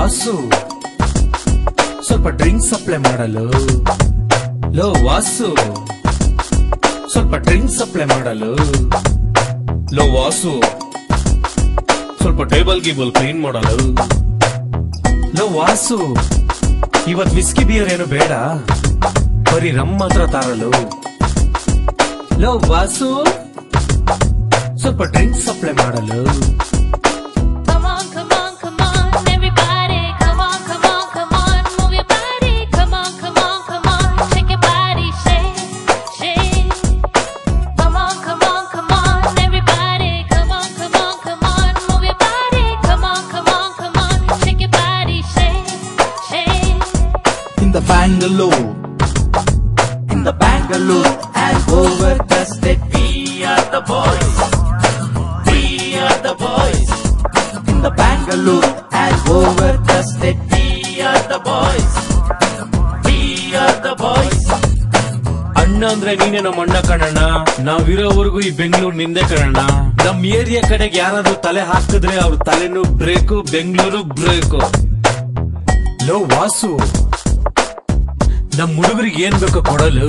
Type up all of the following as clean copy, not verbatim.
ವಾಸು ಸ್ವಲ್ಪ drinks supply ಮಾಡಲು. Low Vasu ಸ್ವಲ್ಪ ಡ್ರಿಂಕ್ಸ್ ಸಪ್ಲೈ ಮಾಡಲು. ಲೋ ವಾಸು ಸ್ವಲ್ಪ ಟೇಬಲ್ ಗೀಬಲ್ ಕ್ಲೀನ್ ಮಾಡಲು. ಲೋ ವಾಸು ಇವತ್ ವಿಸ್ಕಿ ಬಿಯರ್ ಏನು ಬೇಡ, ಬರೀ ರಮ್ ಮಾತ್ರ ತಾರಲು. ಲೋ ವಾಸು ಸ್ವಲ್ಪ ಡ್ರಿಂಕ್ಸ್ ಸಪ್ಲೈ ಮಾಡಲು. In the Bangalore, and over tested, we are the boys. We are the boys. In the Bangalore, and over tested, we are the boys. We are the boys. ಅಣ್ಣ ಅಂದ್ರೆ ನೀನೆ ನಮ್ಮ ಅಣ್ಣ ಕಣಣ್ಣ, ನಾವಿರೋವರೆಗೂ ಈ ಬೆಂಗಳೂರು ನಿಂದೆ ಕಣಣ್ಣ. ನಮ್ ಏರಿಯಾ ಕಡೆಗೆ ಯಾರಾದ್ರೂ ತಲೆ ಹಾಕಿದ್ರೆ ಅವ್ರ ತಲೆನೂ ಬ್ರೇಕು, ಬೆಂಗಳೂರು ಬ್ರೇಕು. ಲೋ ವಾಸು ನಮ್ ಹುಡುಗರಿಗೆ ಏನ್ ಬೇಕೋ ಕೊಡಲು.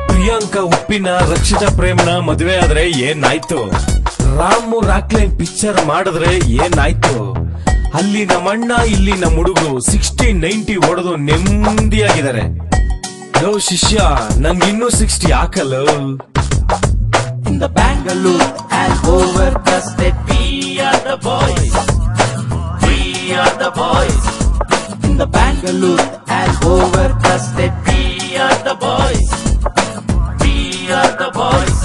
ಪ್ರಿಯಾಂಕಾ ಉಪ್ಪಿನ ರಕ್ಷಿತಾ ಪ್ರೇಮ್ನ ಮದುವೆ ಆದ್ರೆ ಏನಾಯ್ತು? ರಾಮು ರಾಕ್ಲೈನ್ ಪಿಕ್ಚರ್ ಮಾಡಿದ್ರೆ ಏನಾಯ್ತು? ಅಲ್ಲಿ ನಮ್ಮಣ್ಣ ಇಲ್ಲಿ ನಮ್ಮ ಹುಡುಗರು 60-90 ಹೊಡೆದು ನೆಮ್ಮದಿಯಾಗಿದ್ದಾರೆ. ಲೋ ಶಿಷ್ಯ ನಂಗಿನ್ನೂ 60 ಹಾಕಲು. In the Bangalore, and over tested, we are the boys. We are the boys. In the Bangalore, and over tested, we are the boys. We are the boys.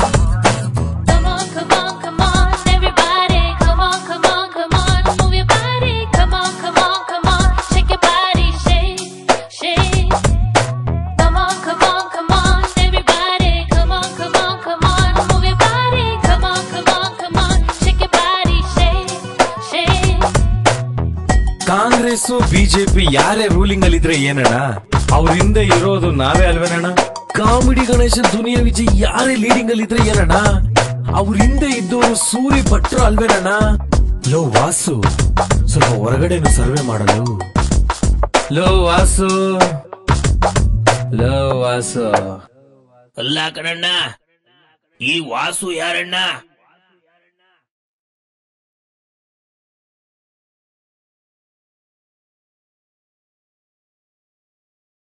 Congress BJP ಯಾರೇ ರೂಲಿಂಗ್ ಅಲ್ಲಿ ಇದ್ರೆ ಏನಣ್ಣ, ಅವ್ರ ಹಿಂದೆ ಇರೋದು ನಾವೇ ಅಲ್ವೇನಣ್ಣ? ಕಾಮಿಡಿ ಗಣೇಶ ದುನಿಯಾ ವಿಜಯ್ ಯಾರೇ leading ಅಲ್ಲಿ ಇದ್ರೆ ಏನಣ್ಣ, ಅವ್ರ ಹಿಂದೆ ಇದ್ದವರು ಸೂರಿ ಭಟ್ರು ಅಲ್ವೇನಣ್ಣ? ಲೋ ವಾಸು ಸ್ವಲ್ಪ ಹೊರಗಡೆನು ಸರ್ವೆ ಮಾಡಲು. ಲೋ ವಾಸು ಲೋ ವಾಸು ಅಲ್ಲ ಕಣಣ್ಣ, ಈ ವಾಸು ಯಾರಣ್ಣ?